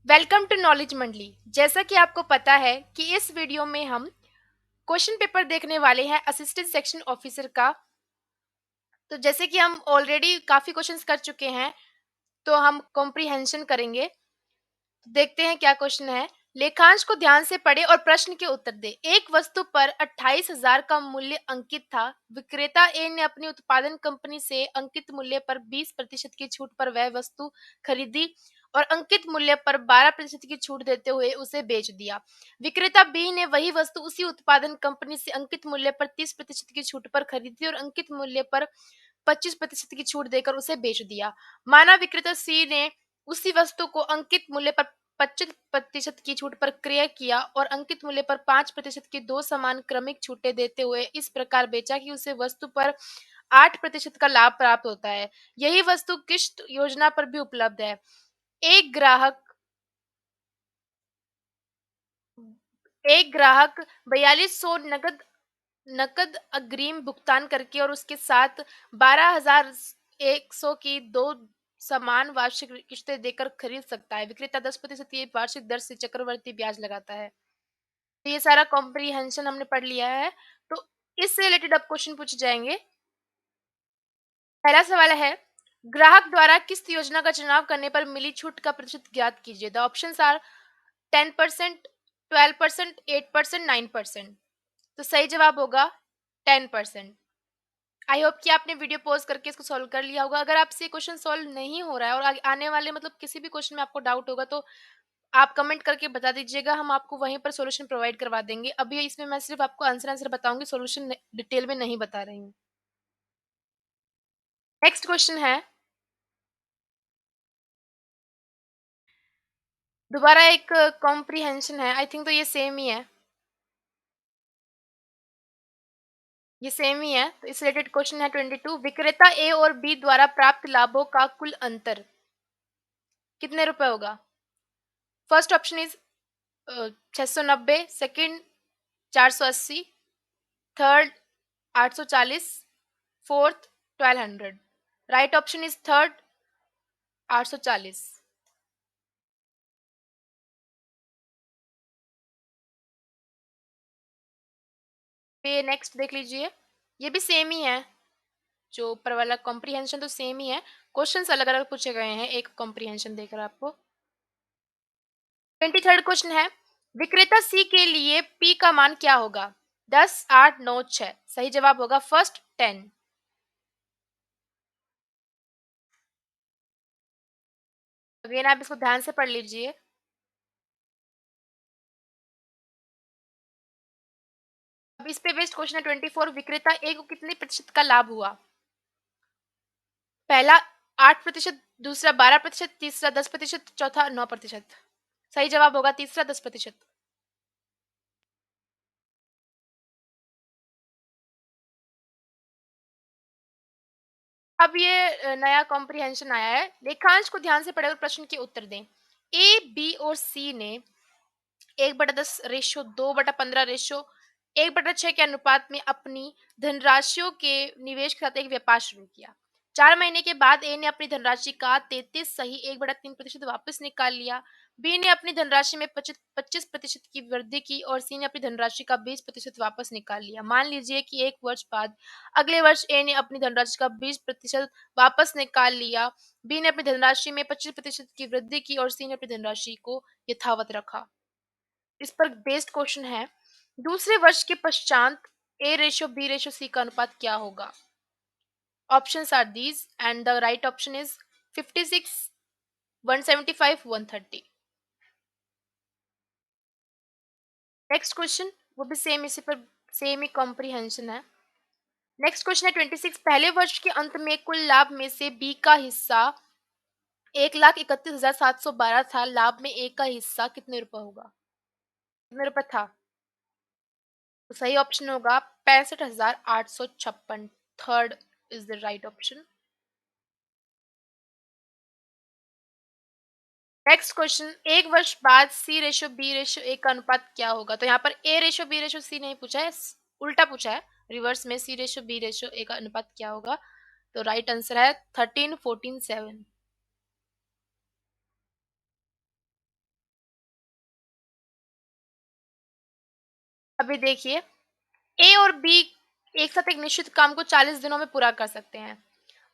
Welcome to knowledge मंडली। जैसा कि आपको पता है कि इस वीडियो में हम क्वेश्चन पेपर देखने वाले हैं असिस्टेंट सेक्शन ऑफिसर का। तो जैसे कि हम ऑलरेडी काफी क्वेश्चंस कर चुके हैं, तो हम कॉम्प्रिहेंशन करेंगे। देखते हैं क्या क्वेश्चन है। लेखांश को ध्यान से पढ़े और प्रश्न के उत्तर दे। एक वस्तु पर 28,000 का मूल्य अंकित था। विक्रेता ए ने अपनी उत्पादन कंपनी से अंकित मूल्य पर 20% की छूट पर वह वस्तु खरीदी और अंकित मूल्य पर 12% की छूट देते हुए उसे बेच दिया। विक्रेता बी ने वही वस्तु उसी उत्पादन कंपनी से अंकित मूल्य पर 30% की छूट पर खरीदी और अंकित मूल्य पर 25% की छूट देकर उसे बेच दिया। माना विक्रेता सी ने उसी वस्तु को अंकित मूल्य पर 25% की छूट पर क्रय किया और अंकित मूल्य पर 5% की दो समान क्रमिक छूटें देते हुए इस प्रकार बेचा कि उसे वस्तु पर 8% का लाभ प्राप्त होता है। यही वस्तु किश्त योजना पर भी उपलब्ध है। एक ग्राहक एक ग्राहक 4200 नकद नकद अग्रिम भुगतान करके और उसके साथ 12,100 की दो समान वार्षिक किश्तें देकर खरीद सकता है। विक्रेता 10% की वार्षिक दर से चक्रवर्ती ब्याज लगाता है। तो ये सारा कॉम्प्रिहेंशन हमने पढ़ लिया है। तो इससे रिलेटेड अब क्वेश्चन पूछे जाएंगे। पहला सवाल है, ग्राहक द्वारा किस योजना का चुनाव करने पर मिली छूट का प्रतिशत ज्ञात कीजिए। The options are 10%, 12%, 8%, 9%। तो सही जवाब होगा 10%। आई होप कि आपने वीडियो पॉज करके इसको सॉल्व कर लिया होगा। अगर आपसे क्वेश्चन सॉल्व नहीं हो रहा है और आने वाले मतलब किसी भी क्वेश्चन में आपको डाउट होगा, तो आप कमेंट करके बता दीजिएगा, हम आपको वहीं पर सॉल्यूशन प्रोवाइड करवा देंगे। अभी इसमें मैं सिर्फ आपको आंसर आंसर बताऊंगी, सॉल्यूशन डिटेल में नहीं बता रही हूँ। नेक्स्ट क्वेश्चन है, दोबारा एक कॉम्प्रिहेंशन है। आई थिंक तो ये सेम ही है, ये सेम ही है। तो इस रिलेटेड क्वेश्चन है 22, विक्रेता ए और बी द्वारा प्राप्त लाभों का कुल अंतर कितने रुपए होगा। First option is 690, second 480, third 840, fourth 1200। Right option is third 840। ये नेक्स्ट देख लीजिए, ये भी सेम ही है। जो ऊपर वाला कॉम्प्रिहेंशन तो सेम ही है, क्वेश्चंस अलग अलग पूछे गए हैं, एक कॉम्प्रिहेंशन देकर आपको। 23rd क्वेश्चन है, विक्रेता सी के लिए पी का मान क्या होगा। 10, 8, 9, 6। सही जवाब होगा फर्स्ट 10। अगेन आप इसको ध्यान से पढ़ लीजिए। अब इस पे बेस्ड क्वेश्चन है 24, विक्रेता ए को कितने प्रतिशत का लाभ हुआ। पहला 8%, दूसरा 12%, तीसरा 10%, चौथा 9%। सही जवाब होगा तीसरा 10%। अब ये नया कॉम्प्रिहेंशन आया है। लेखांश को ध्यान से पढ़े और प्रश्न के उत्तर दें। ए, बी और सी ने 1/10 रेशो, 2/15 रेशो, 1/6 के अनुपात में अपनी धनराशियों के निवेश के साथ एक व्यापार शुरू किया। 4 महीने के बाद ए ने अपनी धनराशि का 33 सही 1/3% वापस निकाल लिया। बी ने अपनी धनराशि में 25% की वृद्धि की और सी ने अपनी धनराशि का 20% वापस निकाल लिया। मान लीजिए कि एक वर्ष बाद अगले वर्ष ए ने अपनी धनराशि का 20% वापस निकाल लिया। बी ने अपनी धनराशि में 25% की वृद्धि की और सी ने अपनी धनराशि को यथावत रखा। इस पर बेस्ड क्वेश्चन है, दूसरे वर्ष के पश्चात A ratio B ratio C का अनुपात क्या होगा। Options are these and the right option is 56, 175, 130। Next question वो भी सेम, इसी पर सेम ही कॉम्प्रिहेंशन है। नेक्स्ट क्वेश्चन है 26, पहले वर्ष के अंत में कुल लाभ में से बी का हिस्सा 1,31,712 था। लाभ में ए का हिस्सा कितने रुपए होगा। कितने रुपए था। तो सही ऑप्शन होगा 65,856। Third is the right option. Next question, एक वर्ष बाद सी रेशो बी रेशो ए का अनुपात क्या होगा। तो यहाँ पर ए रेशो बी रेशो सी नहीं पूछा है, उल्टा पूछा है। रिवर्स में सी रेशो बी रेशो ए का अनुपात क्या होगा। तो राइट आंसर है 13, 14, 7। अभी देखिए, ए और बी एक साथ एक निश्चित काम को 40 दिनों में पूरा कर सकते हैं,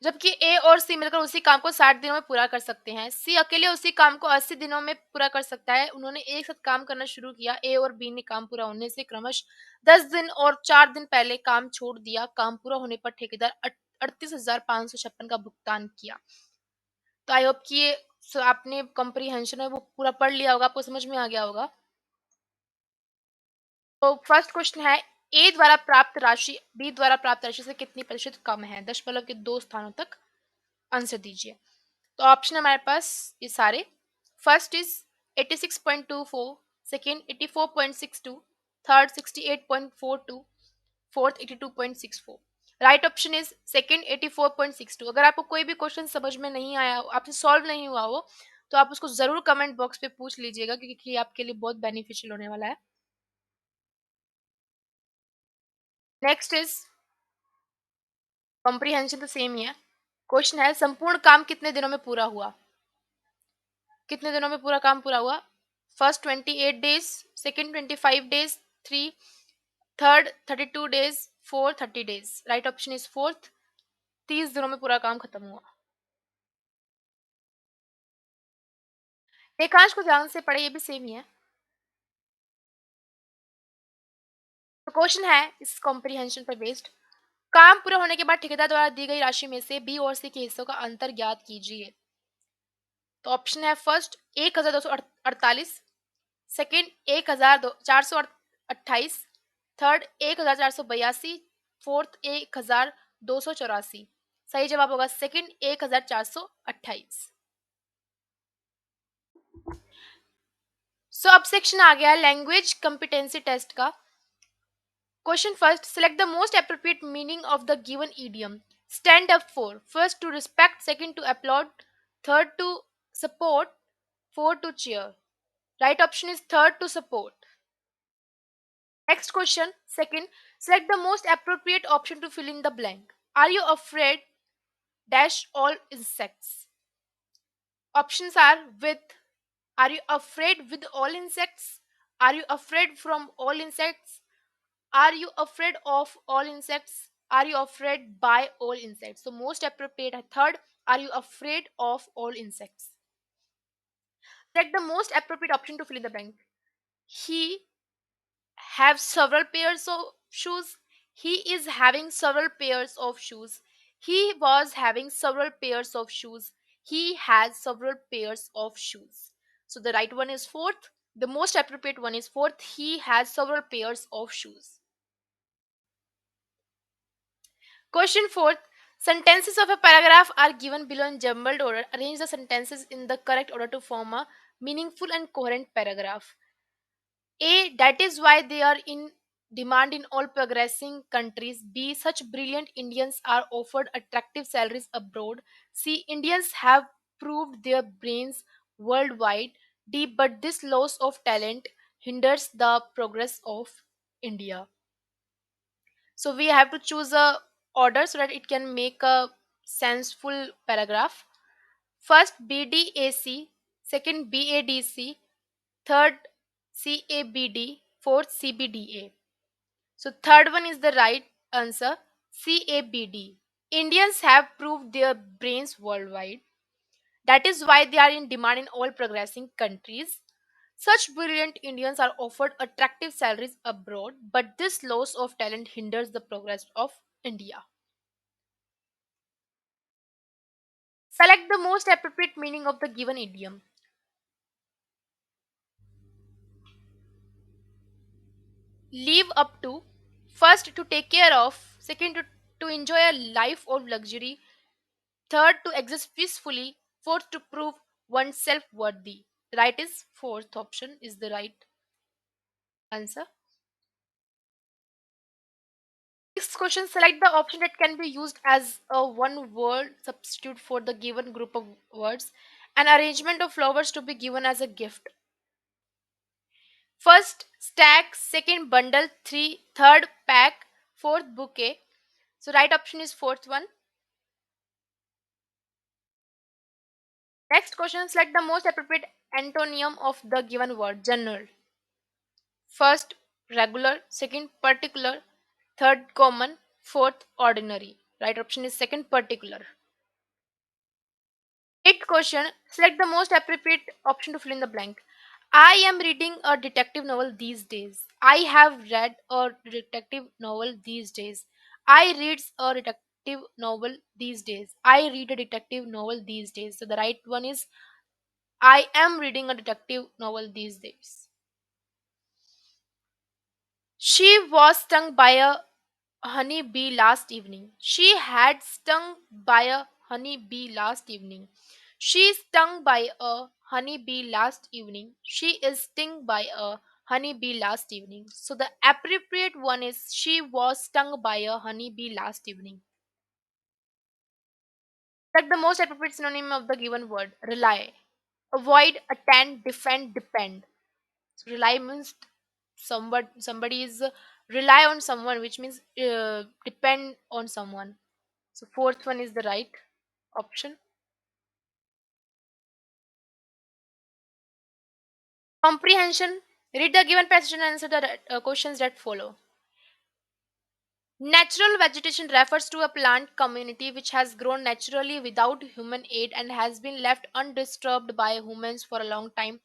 जबकि ए और सी मिलकर उसी काम को 60 दिनों में पूरा कर सकते हैं। सी अकेले उसी काम को 80 दिनों में पूरा कर सकता है। उन्होंने एक साथ काम करना शुरू किया। ए और बी ने काम पूरा होने से क्रमश 10 दिन और 4 दिन पहले काम छोड़ दिया। काम पूरा होने पर ठेकेदार 38,556 का भुगतान किया। तो आई होप कि ये आपने कॉम्प्रिहेंशन है वो पूरा पढ़ लिया होगा, आपको समझ में आ गया होगा। तो फर्स्ट क्वेश्चन है, ए द्वारा प्राप्त राशि बी द्वारा प्राप्त राशि से कितनी प्रतिशत कम है? दशमलव के 2 स्थानों तक आंसर दीजिए। तो ऑप्शन है हमारे पास ये सारे। First is 86.24, second 84.62, third 68.42, fourth 82.64। Right option is second 84.62। अगर आपको कोई भी क्वेश्चन समझ में नहीं आया हो, आपसे सॉल्व नहीं हुआ हो, तो आप उसको जरूर कमेंट बॉक्स पे पूछ लीजिएगा, क्योंकि ये आपके लिए बहुत बेनिफिशियल होने वाला है। नेक्स्ट इज कॉम्प्रिहेंशन, तो सेम ही है। क्वेश्चन है, संपूर्ण काम कितने दिनों में पूरा हुआ? कितने दिनों में पूरा काम पूरा हुआ? First 28 days, second 25 days, three third 32 days, fourth 30 days. Right option is fourth, 30 दिनों में पूरा काम खत्म हुआ। रेखांश को ध्यान से पढ़े, ये भी सेम ही है। तो क्वेश्चन है इस कॉम्प्रिहेंशन पर बेस्ड, काम पूरा होने के बाद ठेकेदार द्वारा दी गई राशि में से बी और सी के हिस्सों का अंतर ज्ञात कीजिए। तो ऑप्शन है, फर्स्ट 1248, सेकंड 1428, थर्ड 1482, फोर्थ 1284। सही जवाब होगा सेकंड 1428। सो अब सेक्शन आ गया लैंग्वेज कंपिटेंसी टेस्ट का। Question first, select the most appropriate meaning of the given idiom. Stand up for, first to respect, second to applaud, third to support, fourth to cheer. Right option is third to support. Next question, second, select the most appropriate option to fill in the blank. Are you afraid dash all insects? Options are with, are you afraid with all insects? Are you afraid from all insects? Are you afraid of all insects? Are you afraid by all insects? So most appropriate third, are you afraid of all insects? Select the most appropriate option to fill in the blank. He have several pairs of shoes. He is having several pairs of shoes. He was having several pairs of shoes. He has several pairs of shoes. So the right one is fourth. The most appropriate one is fourth. He has several pairs of shoes. Question fourth. Sentences of a paragraph are given below in jumbled order. Arrange the sentences in the correct order to form a meaningful and coherent paragraph. A. That is why they are in demand in all progressing countries. B. Such brilliant Indians are offered attractive salaries abroad. C. Indians have proved their brains worldwide. D. But this loss of talent hinders the progress of India. So we have to choose a order so that it can make a senseful paragraph. First BDAC, second BADC, third CABD, fourth CBDA. So third one is the right answer, CABD. Indians have proved their brains worldwide. That is why they are in demand in all progressing countries. Such brilliant Indians are offered attractive salaries abroad, but this loss of talent hinders the progress of India. Select the most appropriate meaning of the given idiom. Live up to, first to take care of, second to enjoy a life of luxury, third to exist peacefully, fourth to prove oneself worthy. Right is fourth option is the right answer. Next question, select the option that can be used as a one word substitute for the given group of words. An arrangement of flowers to be given as a gift. First stack, second bundle, third pack, fourth bouquet. So right option is fourth one. Next question, select the most appropriate antonym of the given word. General. First regular, second particular, third common, fourth ordinary. Right option is second particular. Eighth question, select the most appropriate option to fill in the blank. I am reading a detective novel these days. I have read a detective novel these days. I reads a detective novel these days. I read a detective novel these days. So the right one is I am reading a detective novel these days. She was stung by a honey bee last evening. She had stung by a honey bee last evening. She stung by a honey bee last evening. She is stung by a honey bee last evening. So the appropriate one is she was stung by a honey bee last evening. Select the most appropriate synonym of the given word. Rely. Avoid, attend, defend, depend. So rely means somebody is rely on someone, which means depend on someone. So fourth one is the right option. Comprehension. Read the given passage and answer the questions that follow. Natural vegetation refers to a plant community which has grown naturally without human aid and has been left undisturbed by humans for a long time.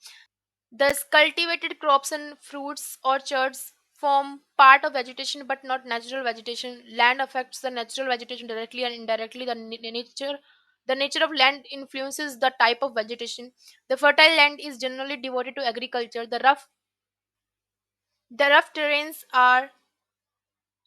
Thus, cultivated crops and fruits orchards form part of vegetation but not natural vegetation. Land affects the natural vegetation directly and indirectly. The nature of land influences the type of vegetation. The fertile land is generally devoted to agriculture. The rough terrains are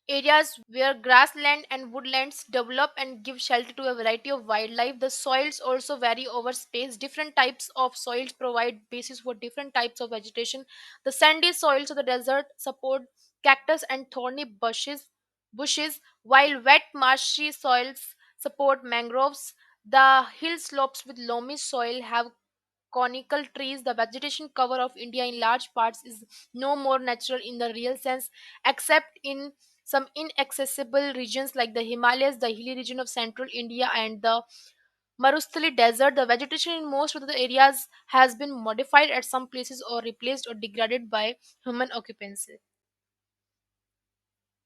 areas where grassland and woodlands develop and give shelter to a variety of wildlife. The soils also vary over space. Different types of soils provide basis for different types of vegetation. The sandy soils of the desert support cactus and thorny bushes, while wet marshy soils support mangroves. The hill slopes with loamy soil have conical trees. The vegetation cover of India in large parts is no more natural in the real sense, except in some inaccessible regions like the Himalayas, the hilly region of central India, and the Marusthali Desert. The vegetation in most of the areas has been modified at some places or replaced or degraded by human occupancy.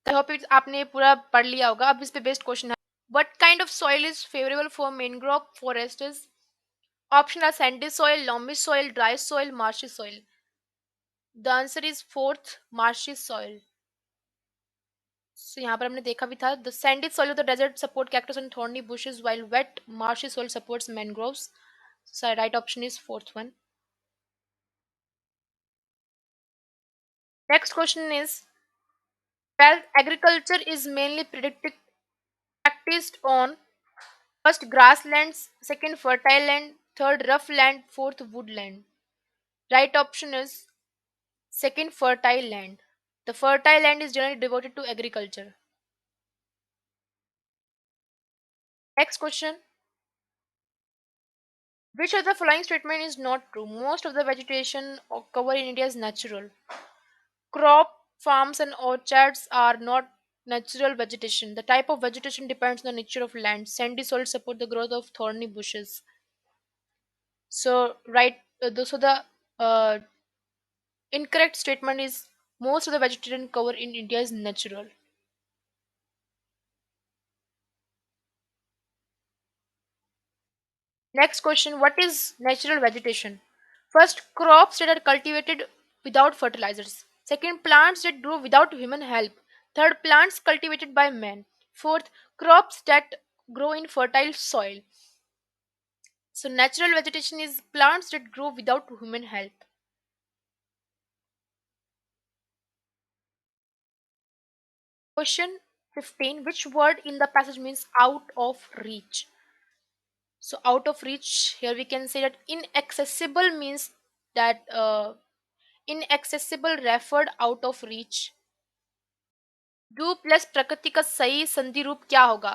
I hope आपने पूरा पढ़ लिया होगा. अब इस पे based question है. What kind of soil is favorable for mangrove forests? Option are sandy soil, loamy soil, dry soil, marshy soil. The answer is fourth, marshy soil. So यहाँ पर हमने देखा भी था. The sandy soil of the desert support cactus and thorny bushes, while wet marshy soil supports mangroves. So right option is fourth one. Next question is, well, agriculture is mainly practiced on first grasslands, second fertile land, third rough land, fourth woodland. Right option is second fertile land. The fertile land is generally devoted to agriculture. Next question. Which of the following statement is not true? Most of the vegetation covered in India is natural. Crop farms and orchards are not natural vegetation. The type of vegetation depends on the nature of land. Sandy soil support the growth of thorny bushes. So the uh, incorrect statement is most of the vegetation cover in India is natural. Next question, what is natural vegetation? First, crops that are cultivated without fertilizers. Second, plants that grow without human help. Third, plants cultivated by man. Fourth, crops that grow in fertile soil. So, natural vegetation is plants that grow without human help. Question 15, which word in the passage means out of reach? So, out of reach, here we can say that inaccessible means that inaccessible referred out of reach. Do plus प्रकृति का सही संधि रूप क्या होगा?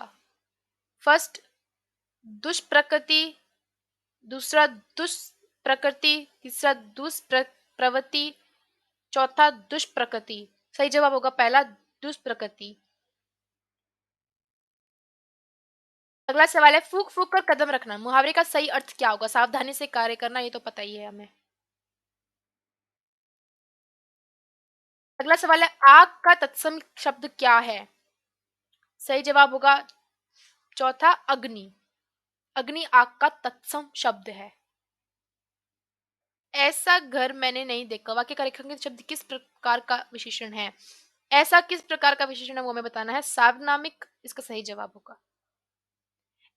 First दुष्प्रकृति, दूसरा दुष्प्रकृति, तीसरा दुष्प्रवृत्ति, चौथा दुष्प्रकृति. सही जवाब होगा पहला, दुष्प्रकृति. अगला सवाल है, फूक फूक कर कदम रखना मुहावरे का सही अर्थ क्या होगा? सावधानी से कार्य करना, ये तो पता ही है हमें. अगला सवाल है, आग का तत्सम शब्द क्या है? सही जवाब होगा चौथा, अग्नि। अग्नि आग का तत्सम शब्द है। ऐसा घर मैंने नहीं देखा, वाक्य का रेखांकित शब्द किस प्रकार का विशेषण है? ऐसा किस प्रकार का विशेषण है वो हमें बताना है। सार्वनामिक इसका सही जवाब होगा।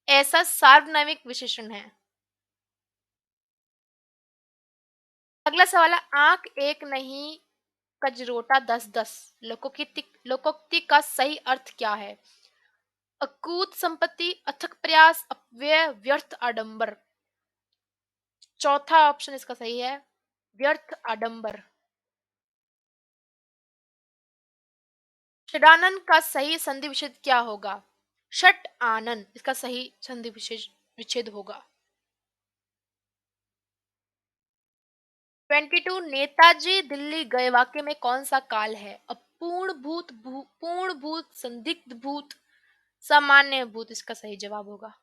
ऐसा सार्वनामिक विशेषण है। अगला सवाल है, आंख एक नहीं कजरोटा 10-10 लोकोक्ति का सही अर्थ क्या है? अकूत संपत्ति, अथक प्रयास, अपव्यय, व्यर्थ आडंबर। चौथा ऑप्शन इसका सही है, व्यर्थ आडंबर। षडानन का सही संधि विच्छेद क्या होगा? षट आनन इसका सही संधि विशेष विच्छेद होगा। 22 नेताजी दिल्ली गए वाक्य में कौन सा काल है? अपूर्ण भूत, पूर्ण भूत, संदिग्ध भूत, सामान्य भूत इसका सही जवाब होगा।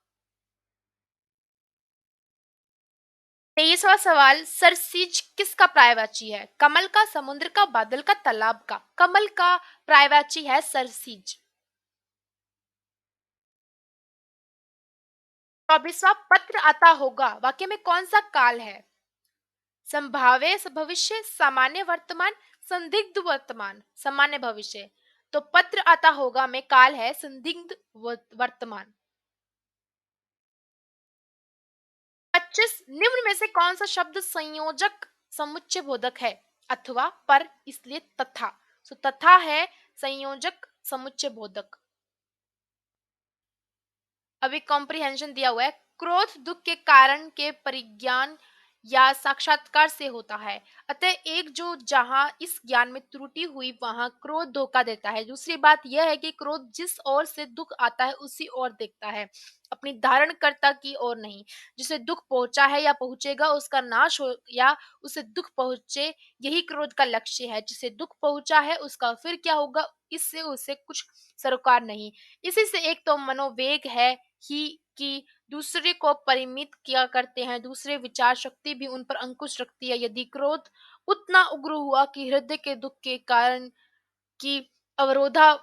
23वां सवाल, सरसीज किसका पर्यायवाची है? कमल का, समुद्र का, बादल का, तालाब का। कमल का पर्यायवाची है सरसीज। 24वां, पत्र आता होगा वाक्य में कौन सा काल है? संभाव्य भविष्य, सामान्य वर्तमान, संदिग्ध वर्तमान, सामान्य भविष्य। तो पत्र आता होगा में काल है संदिग्ध वर्तमान। 25, निम्न में से कौन सा शब्द संयोजक समुच्चय बोधक है? अथवा, पर, इसलिए, तथा। सो तथा है संयोजक समुच्चय बोधक। अभी कॉम्प्रिहेंशन दिया हुआ है, क्रोध दुख के कारण के परिज्ञान या साक्षात्कार से होता है। अतः एक जो जहां इस ज्ञान में त्रुटि हुई वहां क्रोध धोखा देता है। दूसरी बात यह है कि क्रोध जिस ओर से दुख आता है उसी ओर देखता है, अपनी धारणकर्ता की ओर नहीं। जिसे दुख पहुंचा है या पहुंचेगा उसका नाश हो या उसे दुख पहुंचे, यही क्रोध का लक्ष्य है। जिसे दुख पहुंचा है उसका फिर क्या होगा, इससे उसे कुछ सरोकार नहीं। इसी से एक तो मनोवेग है ही कि दूसरे को परिमित किया करते हैं, दूसरे विचार शक्ति भी उन पर अंकुश रखती है। यदि क्रोध उतना उग्र हुआ कि हृदय के दुख के कारण की अवरोधा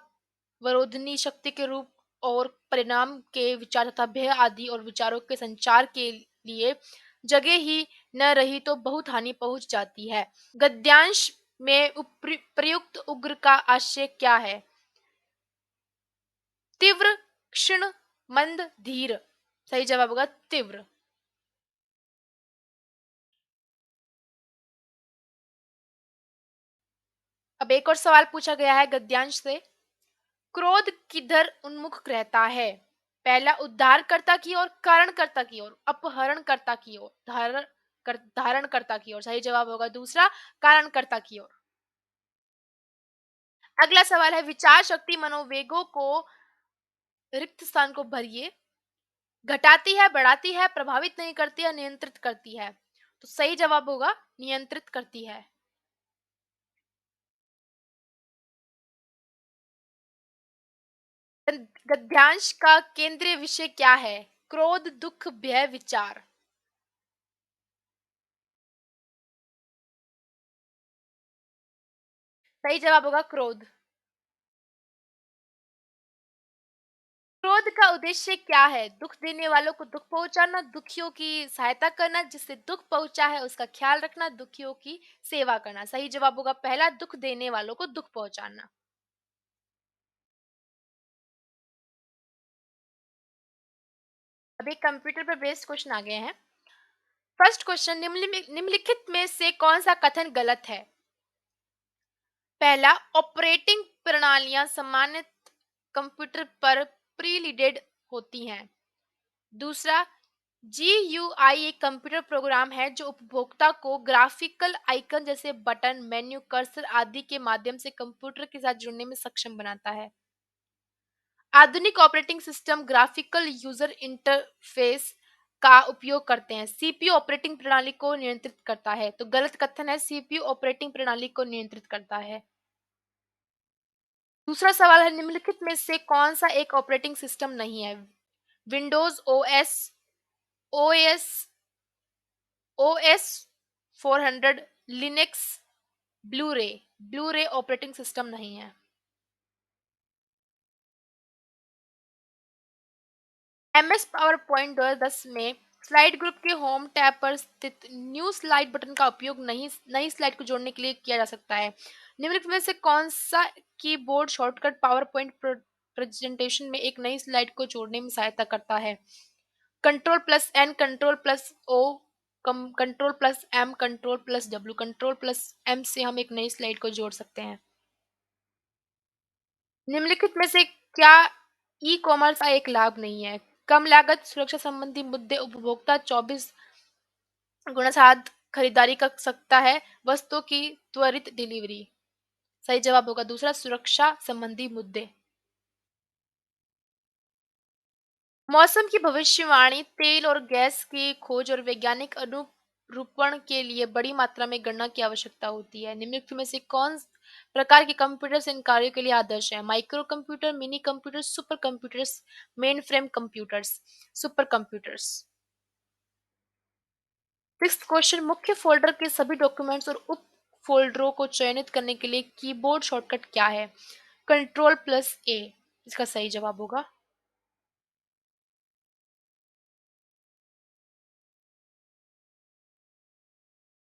वरोधनी शक्ति के रूप और परिणाम के विचार तथा भय आदि और विचारों के संचार के लिए जगह ही न रही तो बहुत हानि पहुंच जाती है। गद्यांश में प्रयुक्त उग्र का आशय क्या है? तीव्र, क्षीण, मंद, धीर। सही जवाब होगा तीव्र। अब एक और सवाल पूछा गया है गद्यांश से, क्रोध किधर उन्मुख रहता है? पहला, उद्धारकर्ता की ओर, कारणकर्ता की ओर, अपहरणकर्ता की ओर, धारणकर्ता की ओर। सही जवाब होगा दूसरा, कारणकर्ता की ओर। अगला सवाल है, विचार शक्ति मनोवेगों को रिक्त स्थान को भरिए, घटाती है, बढ़ाती है, प्रभावित नहीं करती है, नियंत्रित करती है। तो सही जवाब होगा नियंत्रित करती है। गद्यांश का केंद्रीय विषय क्या है? क्रोध, दुख, भय, विचार। सही जवाब होगा क्रोध। क्रोध का उद्देश्य क्या है? दुख देने वालों को दुख पहुंचाना, दुखियों की सहायता करना, जिससे दुख पहुंचा है उसका ख्याल रखना, दुखियों की सेवा करना। सही जवाब होगा पहला, दुख देने वालों को दुख पहुंचाना। अभी कंप्यूटर पर बेस्ड क्वेश्चन आ गए हैं। फर्स्ट क्वेश्चन, निम्नलिखित में से कौन सा कथन गलत है? पहला, ऑपरेटिंग प्रणालियां सामान्य कंप्यूटर पर प्रीलोडेड होती हैं। दूसरा, GUI एक कंप्यूटर प्रोग्राम है जो उपभोक्ता को ग्राफिकल आइकन जैसे बटन, मेन्यू, कर्सर आदि के माध्यम से कंप्यूटर के साथ जुड़ने में सक्षम बनाता है। आधुनिक operating system graphical user interface का उपयोग करते हैं। CPU ऑपरेटिंग प्रणाली को नियंत्रित करता है। तो गलत कथन है, CPU ऑपरेटिंग प्रणाली को नियंत्रित करता है। दूसरा सवाल है, निम्नलिखित में से कौन सा एक ऑपरेटिंग सिस्टम नहीं है? Windows OS, OS 400, Linux, blue रे, ब्लू रे ऑपरेटिंग सिस्टम नहीं है। एमएस पावर पॉइंट 2010 में स्लाइड ग्रुप के होम टैब पर स्थित न्यू स्लाइड बटन का उपयोग नहीं नई स्लाइड को जोड़ने के लिए किया जा सकता है। निम्नलिखित में से कौन सा keyboard shortcut power point presentation में एक नई स्लाइड को जोड़ने में सहायता करता है? Control plus N, control plus O, control plus M, control plus W. Control plus M से हम एक नई स्लाइड को जोड़ सकते हैं। निम्नलिखित में से क्या ई कॉमर्स का एक लाभ नहीं है? कम लागत, सुरक्षा संबंधी मुद्दे, उपभोक्ता 24 गुना साथ खरीदारी कर सकता है, वस्तुओं की त्वरित डिलीवरी। सही जवाब होगा दूसरा, सुरक्षा संबंधी मुद्दे। मौसम की भविष्यवाणी, तेल और गैस की खोज और वैज्ञानिक अनुरूपण के लिए बड़ी मात्रा में गणना की आवश्यकता होती है। निम्नलिखित में से कौन प्रकार के कंप्यूटर्स इन कार्यों के लिए आदर्श है? Micro computer, mini computer, super computers, main frame computers. Super computers. Sixth question, मुख्य फोल्डर के सभी डॉक्यूमेंट्स और उप फोल्डरों को चयनित करने के लिए कीबोर्ड शॉर्टकट क्या है? कंट्रोल प्लस ए इसका सही जवाब होगा।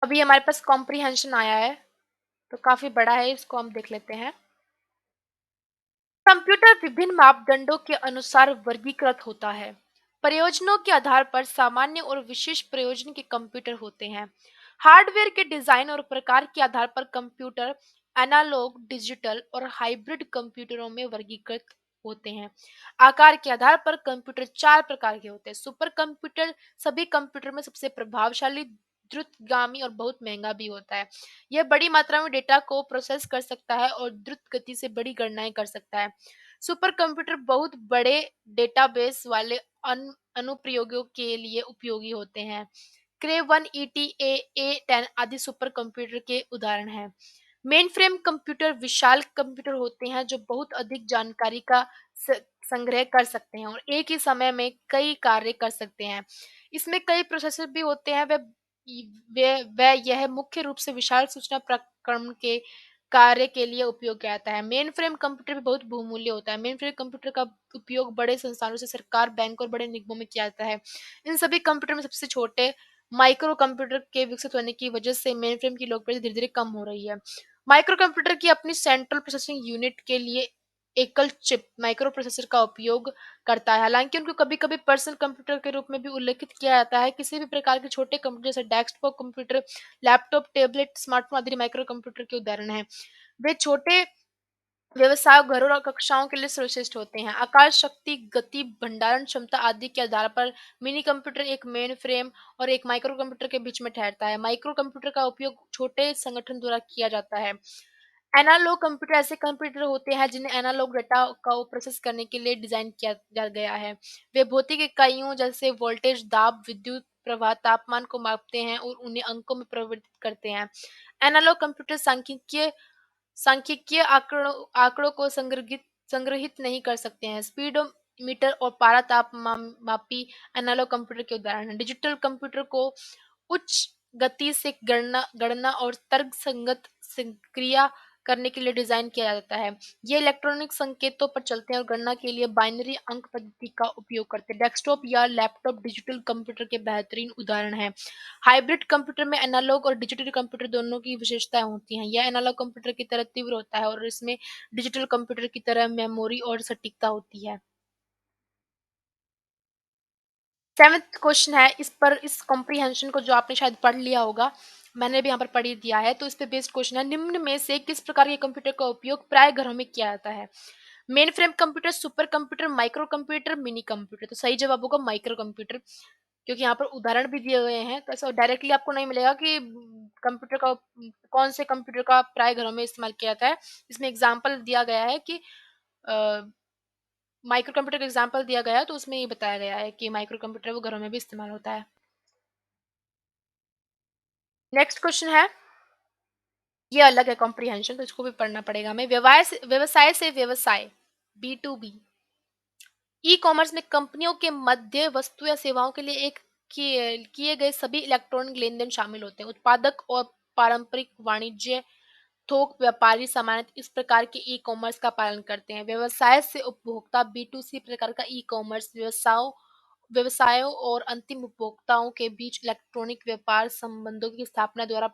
अभी हमारे पास कॉम्प्रिहेंशन आया है, तो काफी बड़ा है, इसको हम देख लेते हैं। कंप्यूटर विभिन्न मापदंडों के अनुसार वर्गीकृत होता है। प्रयोजनों के आधार पर सामान्य और विशेष प्रयोजन के कंप्यूटर होते हैं। हार्डवेयर के डिजाइन और प्रकार के आधार पर कंप्यूटर एनालॉग, डिजिटल और हाइब्रिड कंप्यूटरों में वर्गीकृत होते हैं। आकार के आधार पर कंप्यूटर चार प्रकार के होते हैं। सुपर कंप्यूटर सभी कंप्यूटर में सबसे प्रभावशाली, द्रुतगामी और बहुत महंगा भी होता है। यह बड़ी मात्रा में डेटा को प्रोसेस कर सकता है और द्रुत गति से बड़ी गणनाएं कर सकता है। सुपर कंप्यूटर बहुत बड़े डेटाबेस वाले अनुप्रयोगों के लिए उपयोगी होते हैं। क्रे 1, ईटी, ए 10 आदि सुपर कंप्यूटर के उदाहरण हैं। मेन फ्रेम कंप्यूटर विशाल कंप्यूटर होते हैं जो बहुत अधिक जानकारी का संग्रह कर सकते हैं और एक ही समय में कई कार्य कर सकते हैं। इसमें कई प्रोसेसर भी होते हैं। वे यह मुख्य रूप से विशाल सूचना प्रक्रम के कार्य के लिए उपयोग किया जाता है। मेन फ्रेम कंप्यूटर भी बहुत बहुमूल्य होता है। मेन फ्रेम कंप्यूटर का उपयोग बड़े संस्थानों से सरकार, बैंक और बड़े निगमों में किया जाता है। इन सभी कंप्यूटर में सबसे छोटे माइक्रो कंप्यूटर के विकसित होने की वजह से मेन फ्रेम की लोकप्रियता धीरे धीरे कम हो रही है। माइक्रो कंप्यूटर की अपनी सेंट्रल प्रोसेसिंग यूनिट के लिए एकल चिप माइक्रो प्रोसेसर का उपयोग करता है। हालांकि उनको कभी कभी पर्सनल कंप्यूटर के रूप में भी उल्लेखित किया जाता है। किसी भी प्रकार के छोटे कंप्यूटर जैसे desktop computer, laptop, tablet, smartphone आदि माइक्रो कंप्यूटर के उदाहरण हैं। वे छोटे व्यवसाय, घरों और कक्षाओं के लिए श्रेष्ठ होते हैं। आकार, शक्ति, गति, भंडारण क्षमता आदि के आधार पर मिनी कंप्यूटर एक मेन फ्रेम और एक माइक्रो कंप्यूटर के बीच में ठहरता है। माइक्रो कंप्यूटर का उपयोग छोटे संगठन द्वारा किया जाता है। एनालॉग कंप्यूटर ऐसे कंप्यूटर होते हैं जिन्हें एनालॉग डेटा का प्रोसेस करने के लिए डिजाइन किया जा गया है। वे भौतिक इकाइयों जैसे वोल्टेज, दाब, विद्युत प्रवाह, तापमान को मापते हैं और उन्हें अंकों में परिवर्तित करते हैं। एनालॉग कंप्यूटर सांख्यिकीय आंकड़ों को संग्रहित नहीं कर सकते हैं। स्पीडोमीटर और पारा मापी एनालॉग कंप्यूटर के उदाहरण हैं। डिजिटल कंप्यूटर को उच्च गति से गणना और तर्क संगत क्रिया करने के लिए डिजाइन किया जाता है। ये इलेक्ट्रॉनिक संकेतों पर चलते हैं और गणना के लिए बाइनरी अंक पद्धति का उपयोग करते हैं। डेस्कटॉप या लैपटॉप डिजिटल कंप्यूटर के बेहतरीन उदाहरण हैं। हाइब्रिड कंप्यूटर में एनालॉग और डिजिटल कंप्यूटर दोनों की विशेषताएं होती हैं। यह एनालॉग कंप्यूटर की तरह तीव्र होता है और इसमें डिजिटल कंप्यूटर की तरह मेमोरी और सटीकता होती है। सेवेंथ क्वेश्चन है, इस कॉम्प्रिहेंशन को जो आपने शायद पढ़ लिया होगा, मैंने भी यहाँ पर पढ़ ही दिया है, तो इस पे बेस्ड क्वेश्चन है। निम्न में से किस प्रकार के कंप्यूटर का उपयोग प्राय घरों में किया जाता है? Main frame computer, super computer, micro computer, mini computer. तो सही जवाब होगा माइक्रो कंप्यूटर, क्योंकि यहाँ पर उदाहरण भी दिए गए हैं। तो ऐसा डायरेक्टली आपको नहीं मिलेगा कि कंप्यूटर का कौन से कंप्यूटर का प्राय घरों में इस्तेमाल किया जाता है। इसमें एग्जाम्पल दिया गया है कि माइक्रो कंप्यूटर का एग्जाम्पल दिया गया है, तो उसमें ये बताया गया है कि माइक्रो कंप्यूटर वो घरों में भी इस्तेमाल होता है। नेक्स्ट क्वेश्चन है, ये अलग है कॉम्प्रिहेंशन, तो इसको भी पढ़ना पड़ेगा हमें। व्यवसाय से व्यवसाय, B to B. E commerce में कंपनियों के मध्य वस्तु या सेवाओं के लिए एक किए किए गए सभी इलेक्ट्रॉनिक लेन देन शामिल होते हैं। उत्पादक और पारंपरिक वाणिज्य थोक व्यापारी सामान्यतः इस प्रकार के ई-कॉमर्स का पालन करते हैं। व्यवसाय से उपभोक्ता बी2सी प्रकार का ई-कॉमर्स व्यवसायों और अंतिम उपभोक्ताओं के बीच इलेक्ट्रॉनिक व्यापार संबंधों की स्थापना द्वारा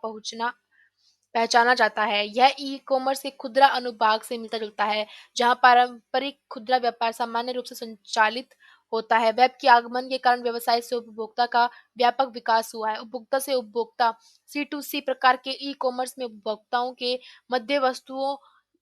पहचाना जाता है। यह ई-कॉमर्स एक खुदरा अनुभाग से मिलता-जुलता है, जहां पारंपरिक खुदरा व्यापार सामान्य रूप से संचालित होता है। वेब के आगमन के कारण व्यवसाय से उपभोक्ता का व्यापक विकास हुआ है। उपभोक्ता से उपभोक्ता सी2सी प्रकार के ई-कॉमर्स में उपभोक्ताओं के मध्य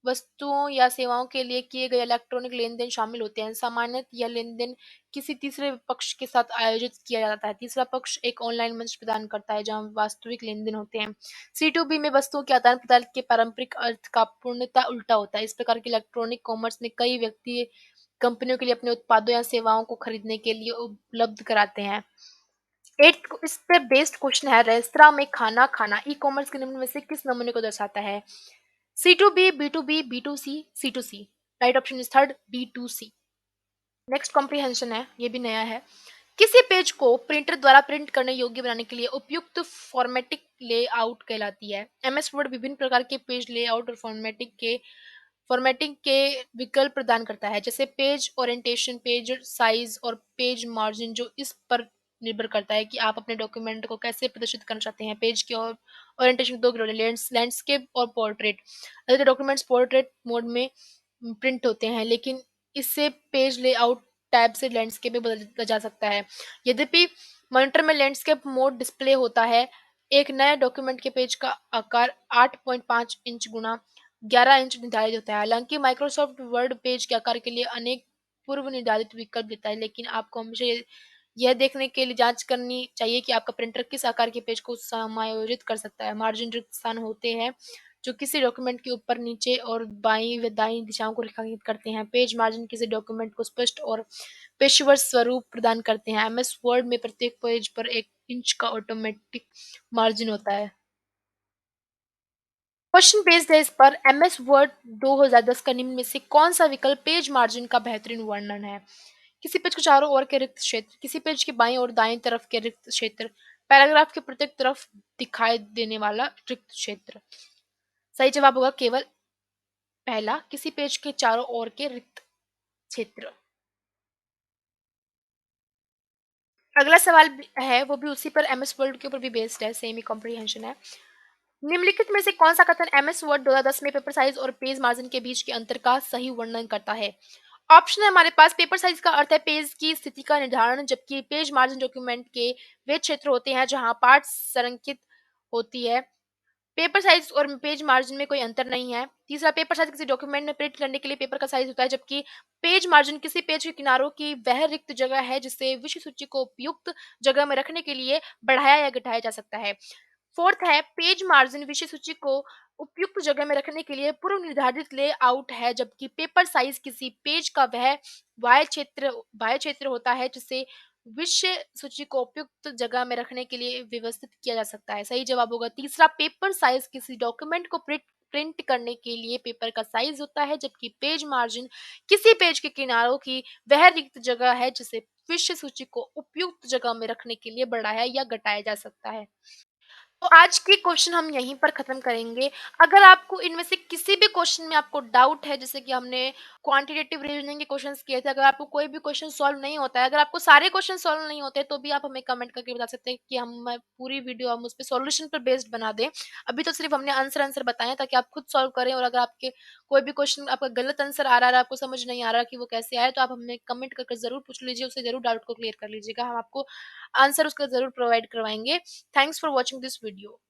वस्तुओं या सेवाओं के लिए किए गए इलेक्ट्रॉनिक लेनदेन शामिल होते हैं। सामान्यतः यह लेनदेन किसी तीसरे पक्ष के साथ आयोजित किया जाता है। तीसरा पक्ष एक ऑनलाइन मंच प्रदान करता है, जहां वास्तविक लेनदेन होते हैं। सी2बी में वस्तुओं के आदान-प्रदान के पारंपरिक अर्थ का पूर्णतः उल्टा होता है। इस प्रकार के इलेक्ट्रॉनिक कॉमर्स में कई व्यक्ति कंपनियों के लिए अपने उत्पादों या सेवाओं को खरीदने के लिए उपलब्ध कराते हैं। एक इस पे बेस्ड क्वेश्चन है, रेस्तरां में खाना खाना ई-कॉमर्स के निम्न में से किस नमूने को दर्शाता है? सी2बी, B2B, बी2सी, सी2सी। Right option is third बी2सी। Next comprehension है, ये भी नया है। किसी पेज को प्रिंटर द्वारा प्रिंट करने योग्य बनाने के लिए उपयुक्त फॉर्मेटिंग लेआउट कहलाती है। एमएस वर्ड विभिन्न प्रकार के पेज लेआउट और फॉर्मेटिंग के विकल्प प्रदान करता है, जैसे पेज ओरिएंटेशन, पेज साइज और पेज मार्जिन, जो इस पर निर्भर करता है कि आप अपने डॉक्यूमेंट को कैसे प्रदर्शित करना चाहते हैं। पेज की और ओरिएंटेशन दो ग्रेड लैंडस्केप और पोर्ट्रेट। अधिकतर डॉक्यूमेंट्स पोर्ट्रेट मोड में प्रिंट होते हैं, लेकिन इससे पेज लेआउट टैब से लैंडस्केप में बदला जा सकता है। यद्यपि मॉनिटर में लैंडस्केप मोड डिस्प्ले होता है, एक नए डॉक्यूमेंट के पेज का आकार 8.5 इंच गुना 11 इंच निर्धारित होता है। हालांकि माइक्रोसॉफ्ट वर्ड पेज के आकार के लिए अनेक पूर्व निर्धारित विकल्प देता है, लेकिन आपको हमेशा यह देखने के लिए जांच करनी चाहिए कि आपका प्रिंटर किस आकार के पेज को समायोजित कर सकता है। मार्जिन रिक्त स्थान होते हैं जो किसी डॉक्यूमेंट के ऊपर, नीचे और बाईं व दाईं दिशाओं को रेखांकित करते हैं। पेज मार्जिन किसी डॉक्यूमेंट को स्पष्ट और पेशेवर स्वरूप प्रदान करते हैं। एमएस वर्ड में प्रत्येक पेज पर 1 इंच का ऑटोमेटिक मार्जिन होता है। क्वेश्चन बेस्ड है इस पर, एमएस वर्ड 2010 का निम्न में से कौन सा विकल्प पेज मार्जिन का बेहतरीन वर्णन है? किसी पेज के चारों ओर के रिक्त क्षेत्र, किसी पेज के बाईं और दाईं तरफ के रिक्त क्षेत्र, पैराग्राफ के प्रत्येक तरफ दिखाई देने वाला रिक्त क्षेत्र। सही जवाब होगा केवल पहला, किसी पेज के चारों ओर के रिक्त क्षेत्र। अगला सवाल है, वो भी उसी पर एमएस वर्ड के ऊपर भी बेस्ड है, सेम ही कॉम्प्रिहेंशन है। निम्नलिखित में से कौन सा कथन एमएस वर्ड 2010 में पेपर साइज और पेज मार्जिन के बीच के अंतर का सही वर्णन करता है? ऑप्शन है हमारे पास, पेपर साइज का अर्थ है पेज की स्थिति का निर्धारण, जबकि पेज मार्जिन डॉक्यूमेंट के वे क्षेत्र होते हैं जहां पाठ संरेखित होती है। पेपर साइज और पेज मार्जिन में कोई अंतर नहीं है। तीसरा, पेपर साइज किसी डॉक्यूमेंट में प्रिंट करने के लिए पेपर का साइज होता है, जबकि पेज मार्जिन किसी पेज के किनारों की वह रिक्त जगह है जिसे विषय सूची को उपयुक्त जगह में रखने के लिए बढ़ाया या घटाया जा सकता है। फोर्थ है, पेज मार्जिन विषय सूची को उपयुक्त जगह में रखने के लिए पूर्व निर्धारित लेआउट है, जबकि पेपर साइज किसी पेज का वह बाह्य क्षेत्र होता है जिसे विषय सूची को उपयुक्त जगह में रखने के लिए व्यवस्थित किया जा सकता है। सही जवाब होगा तीसरा, पेपर साइज किसी डॉक्यूमेंट को प्रिंट करने के लिए पेपर का साइज होता है, जबकि पेज मार्जिन किसी पेज के किनारों की वह रिक्त जगह है जिसे विषय सूची को उपयुक्त जगह में रखने के लिए बढ़ाया या घटाया जा सकता है। तो आज के क्वेश्चन हम यहीं पर खत्म करेंगे। अगर आपको इनमें से किसी भी क्वेश्चन में आपको डाउट है, जैसे कि हमने क्वांटिटेटिव रीजनिंग के क्वेश्चंस किए थे, अगर आपको कोई भी क्वेश्चन सॉल्व नहीं होता है, अगर आपको सारे क्वेश्चन सॉल्व नहीं होते, तो भी आप हमें कमेंट करके बता सकते हैं कि हम पूरी वीडियो हम उस पे सॉल्यूशन पर बेस्ड बना दें। अभी तो सिर्फ हमने आंसर बताए हैं ताकि आप खुद सॉल्व करें, और अगर आपके कोई भी क्वेश्चन आपका गलत आंसर आ रहा है, आपको समझ नहीं आ रहा कि वो कैसे आए, तो आप हमें कमेंट करके ज़रूर पूछ लीजिए, उससे ज़रूर डाउट को क्लियर कर लीजिएगा। हम आपको आंसर उसका ज़रूर प्रोवाइड करवाएँगे। Thanks for watching this video.